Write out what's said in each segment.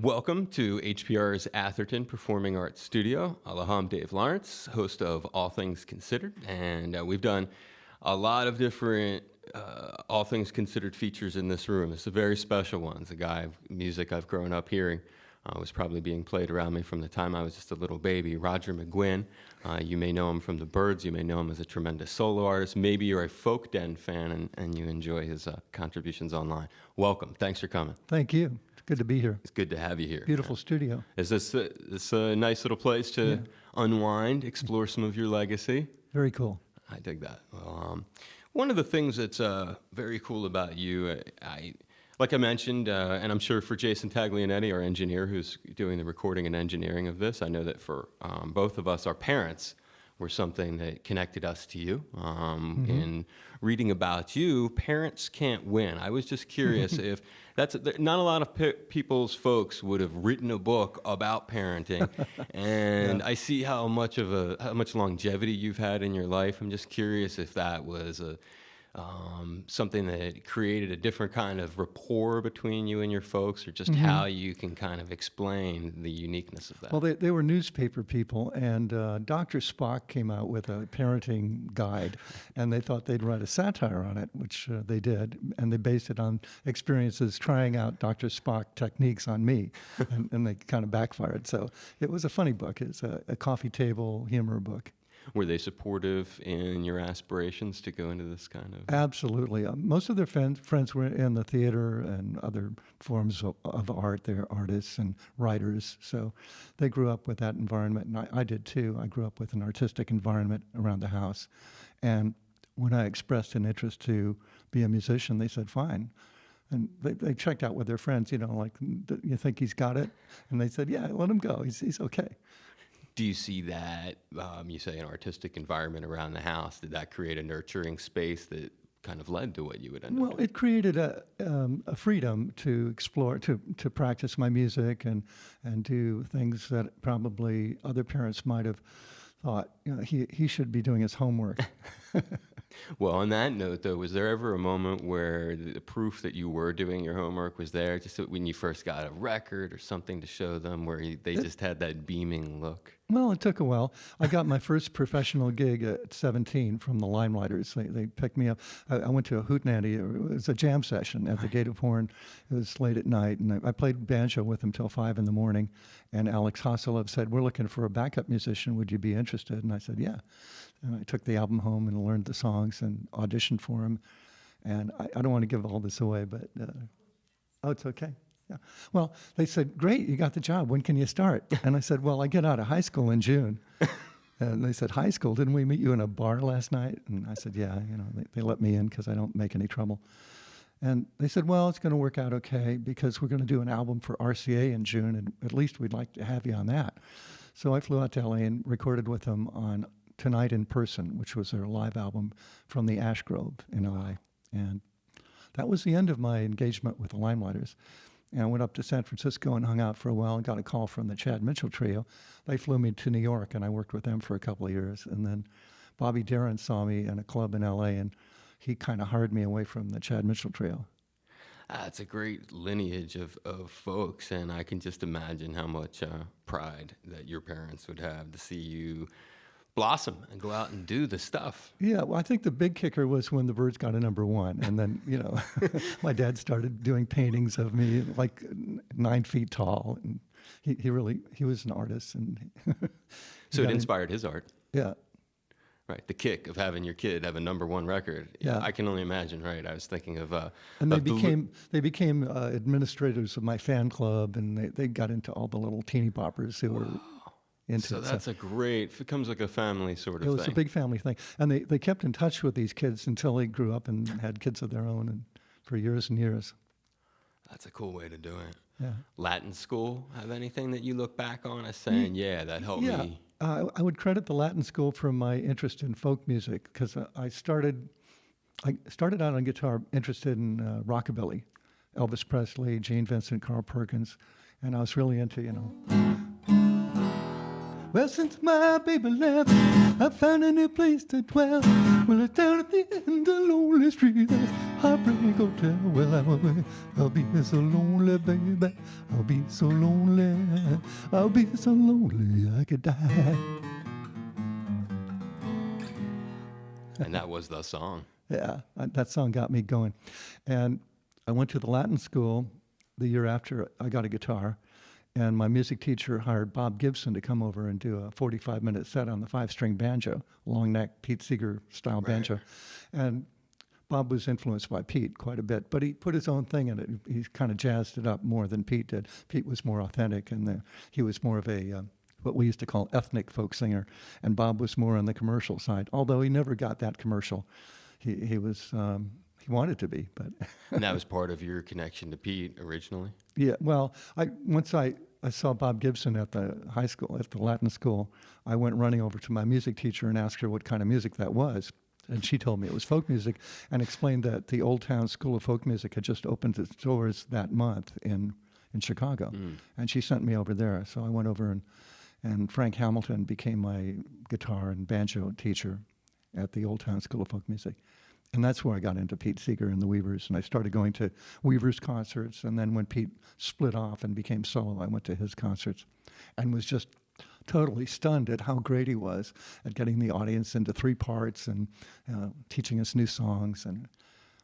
Welcome to HPR's Atherton Performing Arts Studio. Aloha, I'm Dave Lawrence, host of All Things Considered, and we've done a lot of different All Things Considered features in this room. It's a very special one. It's a guy music I've grown up hearing. Was probably being played around me from the time I was just a little baby. Roger McGuinn. You may know him from the Byrds. You may know him as a tremendous solo artist. Maybe you're a folk den fan and you enjoy his contributions online. Welcome. Thanks for coming. Thank you. It's good to be here. It's good to have you here. Beautiful studio. Is this a nice little place to unwind, explore some of your legacy? Very cool. I dig that. Well, one of the things that's very cool about you, like I mentioned, and I'm sure for Jason Taglianetti, our engineer who's doing the recording and engineering of this, I know that for both of us, our parents were something that connected us to you. In reading about you, parents can't win. I was just curious if not a lot of people's folks would have written a book about parenting, and I see how much longevity you've had in your life. I'm just curious if that was something that created a different kind of rapport between you and your folks, or just how you can kind of explain the uniqueness of that. Well, they were newspaper people, and Dr. Spock came out with a parenting guide, and they thought they'd write a satire on it, which they did, and they based it on experiences trying out Dr. Spock techniques on me, and they kind of backfired. So it was a funny book. It's a coffee table humor book. Were they supportive in your aspirations to go into this kind of? Absolutely. Most of their friends were in the theater and other forms of art. They're artists and writers, so they grew up with that environment, and I did too. I grew up with an artistic environment around the house, and when I expressed an interest to be a musician, they said, fine. And they checked out with their friends, like, you think he's got it? And they said, yeah, let him go. He's okay. Do you see that, you say an artistic environment around the house, did that create a nurturing space that kind of led to what you would end up doing? Well, it created a freedom to explore, to practice my music and do things that probably other parents might have thought, he should be doing his homework. Well, on that note, though, was there ever a moment where the proof that you were doing your homework was there, just when you first got a record or something to show them, where they just had that beaming look? Well, it took a while. I got my first professional gig at 17 from the Limelighters. They picked me up. I went to a hootenanny. It was a jam session at the Gate of Horn. It was late at night, and I played banjo with them till 5 in the morning. And Alex Hasselov said, we're looking for a backup musician. Would you be interested? And I said, yeah. And I took the album home and learned the songs and auditioned for them. And I don't want to give all this away, but it's okay. Yeah. Well, they said, great, you got the job. When can you start? And I said, well, I get out of high school in June. And they said, high school? Didn't we meet you in a bar last night? And I said, yeah, they let me in because I don't make any trouble. And they said, well, it's going to work out okay because we're going to do an album for RCA in June, and at least we'd like to have you on that. So I flew out to LA and recorded with them on Tonight in Person, which was their live album from the Ash Grove in LA. And that was the end of my engagement with the Limelighters. And I went up to San Francisco and hung out for a while and got a call from the Chad Mitchell Trio. They flew me to New York, and I worked with them for a couple of years. And then Bobby Darin saw me in a club in LA, and he kind of hired me away from the Chad Mitchell Trio. It's a great lineage of folks, and I can just imagine how much pride that your parents would have to see you blossom and go out and do the stuff. Yeah, well, I think the big kicker was when the Byrds got a #1, and then my dad started doing paintings of me like 9 feet tall, and he was an artist, and so it inspired his art. Yeah. Right, the kick of having your kid have a #1 record. Yeah, I can only imagine. Right, I was thinking of. And they became administrators of my fan club, and they got into all the little teeny boppers who were into so it. That's it becomes like a family sort of thing. It was a big family thing, and they kept in touch with these kids until they grew up and had kids of their own, and for years and years. That's a cool way to do it. Yeah. Latin school have anything that you look back on as saying, that helped me? I would credit the Latin school for my interest in folk music because I started out on guitar interested in rockabilly, Elvis Presley, Gene Vincent, Carl Perkins, and I was really into, Well, since my baby left, I found a new place to dwell. Well, it's down at the end of the lonely street. Heartbreak Hotel. Well, I'll be so lonely, baby. I'll be so lonely. I'll be so lonely I could die. And that was the song. Yeah, that song got me going. And I went to the Latin school the year after I got a guitar, and my music teacher hired Bob Gibson to come over and do a 45-minute set on the 5-string banjo, long neck Pete Seeger style banjo. And Bob was influenced by Pete quite a bit, but he put his own thing in it. He kind of jazzed it up more than Pete did. Pete was more authentic, and he was more of a what we used to call ethnic folk singer, and Bob was more on the commercial side. Although he never got that commercial, he was he wanted to be, but And that was part of your connection to Pete originally? yeah. Well, once I saw Bob Gibson at the high school, at the Latin school, I went running over to my music teacher and asked her what kind of music that was. And she told me it was folk music, and explained that the Old Town School of Folk Music had just opened its doors that month in Chicago. And she sent me over there. So I went over, and Frank Hamilton became my guitar and banjo teacher at the Old Town School of Folk Music. And that's where I got into Pete Seeger and the Weavers, and I started going to Weavers concerts. And then when Pete split off and became solo, I went to his concerts and was just totally stunned at how great he was at getting the audience into 3 parts and teaching us new songs. And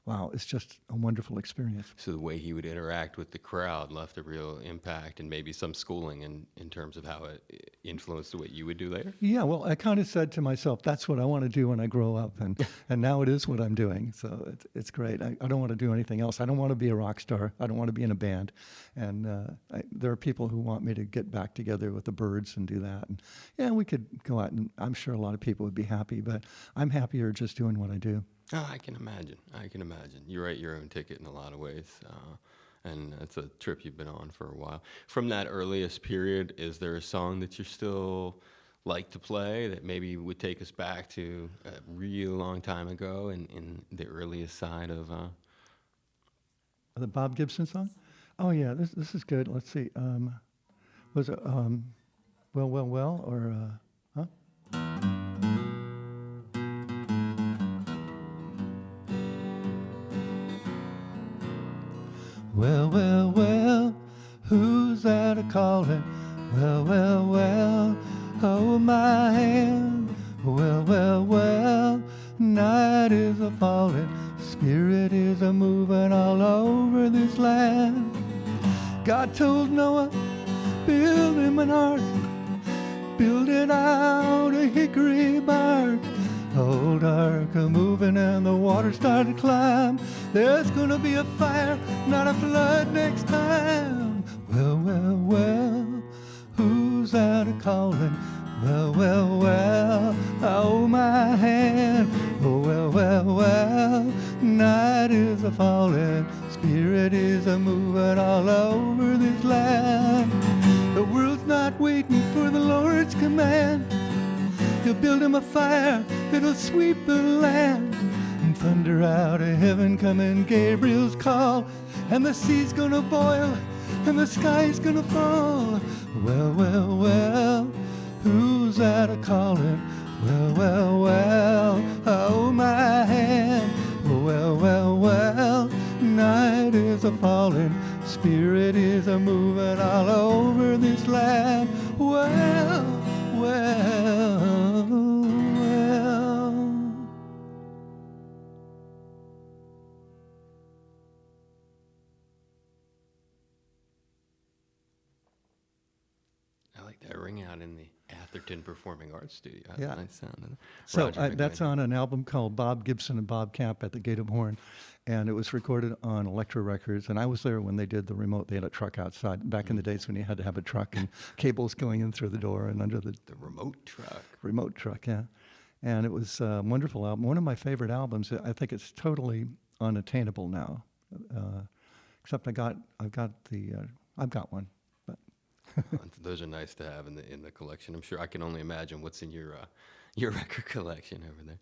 wow, it's just a wonderful experience. So the way he would interact with the crowd left a real impact, and maybe some schooling in terms of how it influenced what you would do later? Yeah, well, I kind of said to myself, that's what I want to do when I grow up, and now it is what I'm doing. So it's great. I don't want to do anything else. I don't want to be a rock star. I don't want to be in a band. And there are people who want me to get back together with the Byrds and do that. And yeah, we could go out, and I'm sure a lot of people would be happy, but I'm happier just doing what I do. Oh, I can imagine. I can imagine. You write your own ticket in a lot of ways, and it's a trip you've been on for a while. From that earliest period, is there a song that you still like to play that maybe would take us back to a real long time ago in the earliest side of... The Bob Gibson song? Oh, yeah, this is good. Let's see. Was it Well, Well, Well, or... huh? Well, well, well, who's that a-calling? Well, well, well, hold my hand. Well, well, well, night is a-falling, spirit is a-moving all over this land. God told Noah, build him an ark, build it out of hickory bark. Old ark a-moving and the water started to climb. There's gonna be a fire, not a flood next time. Well, well, well, who's that a-calling? Well, well, well, hold my hand. Oh, well, well, well, night is a-falling, spirit is a-moving all over this land. The world's not waiting for the Lord's command. He'll build him a fire that'll sweep the land. And thunder out of heaven coming Gabriel's call. And the sea's gonna boil and the sky's gonna fall. Well, well, well, who's that a-calling? Well, well, well, hold my hand. Well, well, well, night is a-falling, spirit is a-moving all over this land. Well, well, well. I like that ring out in the Atherton Performing Arts Studio. That's Yeah. a nice sound. So Roger that's McGuinn. on an album called Bob Gibson and Bob Camp at the Gate of Horn, and it was recorded on Elektra Records. And I was there when they did the remote. They had a truck outside back in the days when you had to have a truck and cables going in through the door and under the The remote truck. remote truck. Yeah, and it was a wonderful album. One of my favorite albums. I think it's totally unattainable now, except I've got one. But Those are nice to have in the collection. I'm sure I can only imagine what's in your record collection over there.